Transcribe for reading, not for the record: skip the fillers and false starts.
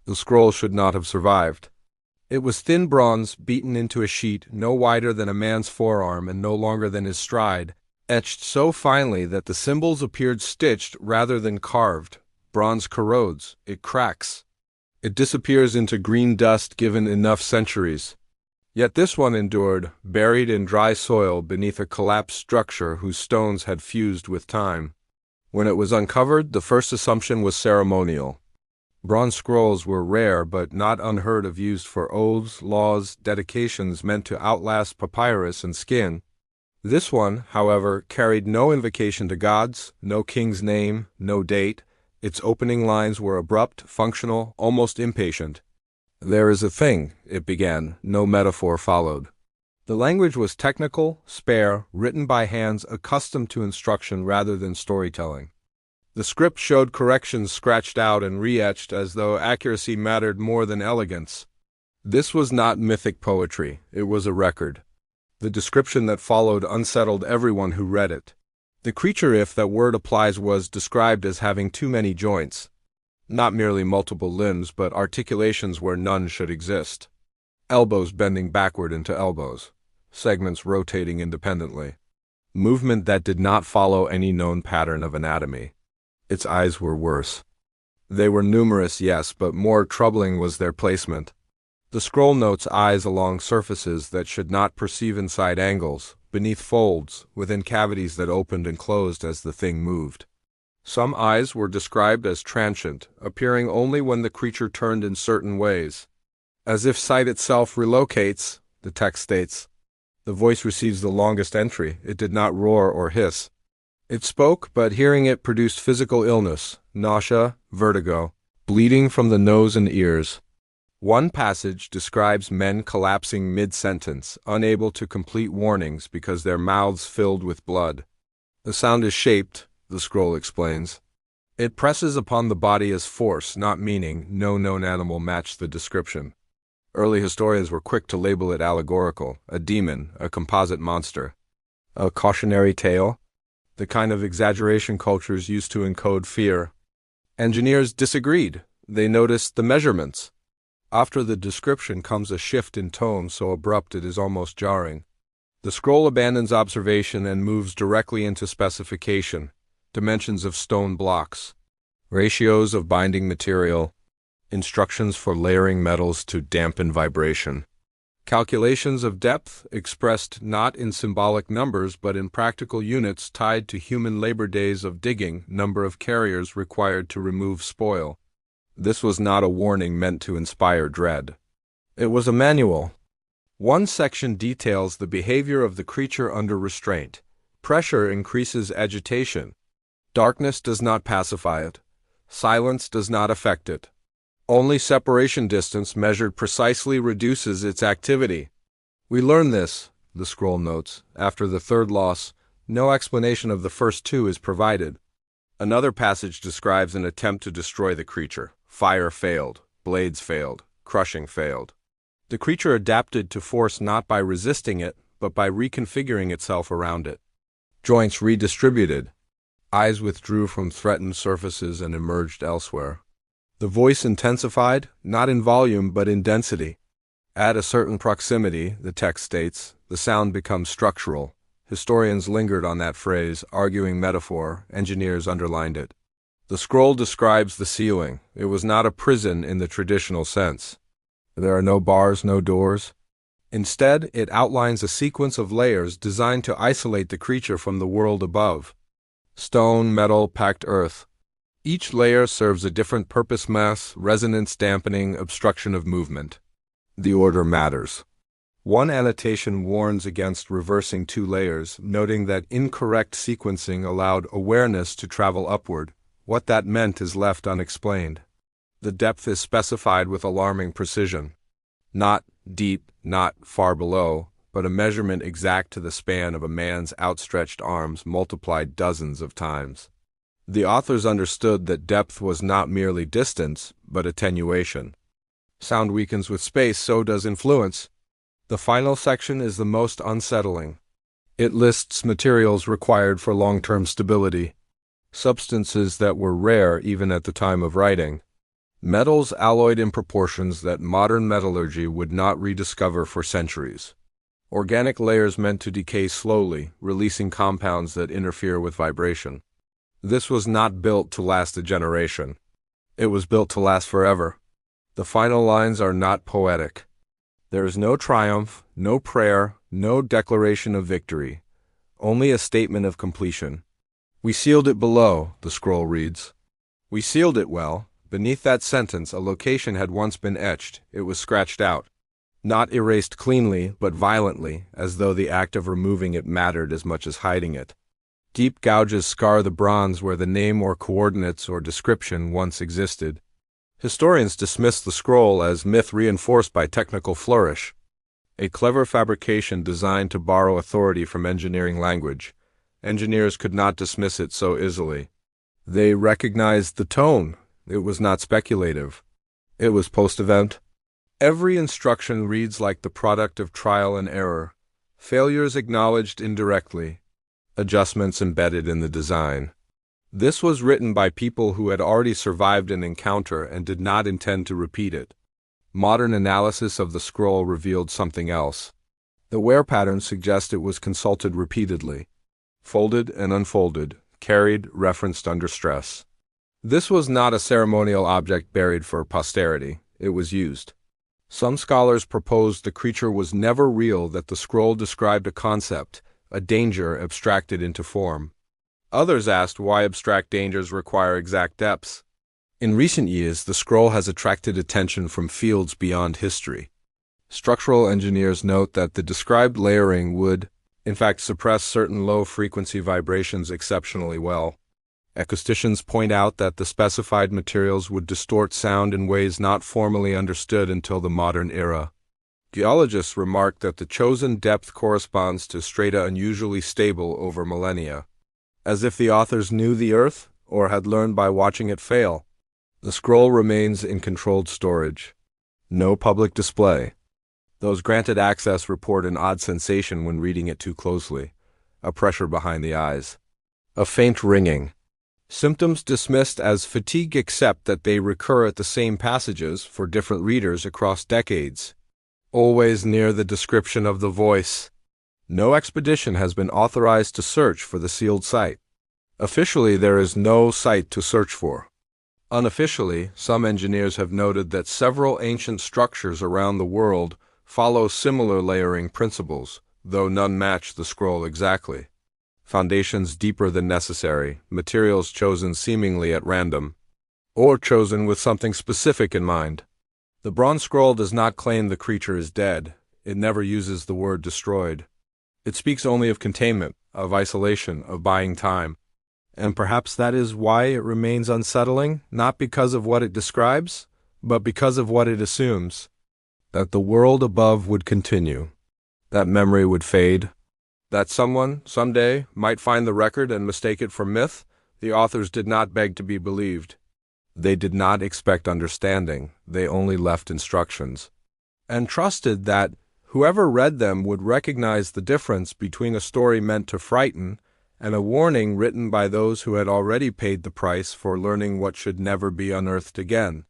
The scroll should not have survived. It was thin bronze, beaten into a sheet no wider than a man's forearm and no longer than his stride, etched so finely that the symbols appeared stitched rather than carved. Bronze corrodes, it cracks. It disappears into green dust given enough centuries. Yet this one endured, buried in dry soil beneath a collapsed structure whose stones had fused with time. When it was uncovered, the first assumption was ceremonial. Bronze scrolls were rare but not unheard of, used for oaths, laws, dedications meant to outlast papyrus and skin. This one, however, carried no invocation to gods, no king's name, no date. Its opening lines were abrupt, functional, almost impatient. "There is a thing," it began. No metaphor followed. The language was technical, spare, written by hands accustomed to instruction rather than storytelling. The script showed corrections scratched out and re-etched as though accuracy mattered more than elegance. This was not mythic poetry, it was a record. The description that followed unsettled everyone who read it. The creature, if that word applies, was described as having too many joints. Not merely multiple limbs, but articulations where none should exist. Elbows bending backward into elbows. Segments rotating independently. Movement that did not follow any known pattern of anatomy. Its eyes were worse. They were numerous, yes, but more troubling was their placement. The scroll notes eyes along surfaces that should not perceive inside angles, beneath folds, within cavities that opened and closed as the thing moved. Some eyes were described as transient, appearing only when the creature turned in certain ways. As if sight itself relocates, the text states. The voice receives the longest entry. It did not roar or hiss. It spoke, but hearing it produced physical illness, nausea, vertigo, bleeding from the nose and ears. One passage describes men collapsing mid-sentence, unable to complete warnings because their mouths filled with blood. The sound is shaped, the scroll explains. It presses upon the body as force, not meaning. No known animal matched the description. Early historians were quick to label it allegorical, a demon, a composite monster. A cautionary tale? The kind of exaggeration cultures used to encode fear. Engineers disagreed. They noticed the measurements. After the description comes a shift in tone so abrupt it is almost jarring. The scroll abandons observation and moves directly into specification. Dimensions of stone blocks. Ratios of binding material. Instructions for layering metals to dampen vibration. Calculations of depth expressed not in symbolic numbers but in practical units tied to human labor days of digging, number of carriers required to remove spoil. This was not a warning meant to inspire dread. It was a manual. One section details the behavior of the creature under restraint. Pressure increases agitation. Darkness does not pacify it. Silence does not affect it. Only separation distance measured precisely reduces its activity. We learn this, the scroll notes, after the third loss. No explanation of the first two is provided. Another passage describes an attempt to destroy the creature. Fire failed, blades failed, crushing failed. The creature adapted to force not by resisting it, but by reconfiguring itself around it. Joints redistributed. Eyes withdrew from threatened surfaces and emerged elsewhere. The voice intensified, not in volume but in density. At a certain proximity, the text states, the sound becomes structural. Historians lingered on that phrase, arguing metaphor. Engineers underlined it. The scroll describes the ceiling. It was not a prison in the traditional sense. There are no bars, no doors. Instead, it outlines a sequence of layers designed to isolate the creature from the world above. Stone, metal, packed earth. Each layer serves a different purpose: mass, resonance dampening, obstruction of movement. The order matters. One annotation warns against reversing two layers, noting that incorrect sequencing allowed awareness to travel upward. What that meant is left unexplained. The depth is specified with alarming precision. Not deep, not far below, but a measurement exact to the span of a man's outstretched arms multiplied dozens of times. The authors understood that depth was not merely distance, but attenuation. Sound weakens with space, so does influence. The final section is the most unsettling. It lists materials required for long-term stability, substances that were rare even at the time of writing. Metals alloyed in proportions that modern metallurgy would not rediscover for centuries. Organic layers meant to decay slowly, releasing compounds that interfere with vibration. This was not built to last a generation. It was built to last forever. The final lines are not poetic. There is no triumph, no prayer, no declaration of victory, only a statement of completion. We sealed it below, the scroll reads. We sealed it well. Beneath that sentence, a location had once been etched. It was scratched out. Not erased cleanly, but violently, as though the act of removing it mattered as much as hiding it. Deep gouges scar the bronze where the name or coordinates or description once existed. Historians dismiss the scroll as myth reinforced by technical flourish, a clever fabrication designed to borrow authority from engineering language. Engineers could not dismiss it so easily. They recognized the tone. It was not speculative. It was post-event. Every instruction reads like the product of trial and error, failures acknowledged indirectly, adjustments embedded in the design. This was written by people who had already survived an encounter and did not intend to repeat it. Modern analysis of the scroll revealed something else. The wear pattern suggests it was consulted repeatedly, folded and unfolded, carried, referenced under stress. This was not a ceremonial object buried for posterity. It was used. Some scholars proposed the creature was never real, that the scroll described a concept, a danger abstracted into form. Others asked why abstract dangers require exact depths. In recent years, the scroll has attracted attention from fields beyond history. Structural engineers note that the described layering would, in fact, suppress certain low-frequency vibrations exceptionally well. Acousticians point out that the specified materials would distort sound in ways not formally understood until the modern era. Geologists remark that the chosen depth corresponds to strata unusually stable over millennia, as if the authors knew the Earth or had learned by watching it fail. The scroll remains in controlled storage. No public display. Those granted access report an odd sensation when reading it too closely, a pressure behind the eyes, a faint ringing. Symptoms dismissed as fatigue except that they recur at the same passages for different readers across decades. Always near the description of the voice. No expedition has been authorized to search for the sealed site. Officially, there is no site to search for. Unofficially, some engineers have noted that several ancient structures around the world follow similar layering principles, though none match the scroll exactly. Foundations deeper than necessary, materials chosen seemingly at random, or chosen with something specific in mind. The bronze scroll does not claim the creature is dead. It never uses the word destroyed. It speaks only of containment, of isolation, of buying time. And perhaps that is why it remains unsettling, not because of what it describes, but because of what it assumes. That the world above would continue, that memory would fade, that someone, someday, might find the record and mistake it for myth. The authors did not beg to be believed. They did not expect understanding. They only left instructions, and trusted that whoever read them would recognize the difference between a story meant to frighten and a warning written by those who had already paid the price for learning what should never be unearthed again.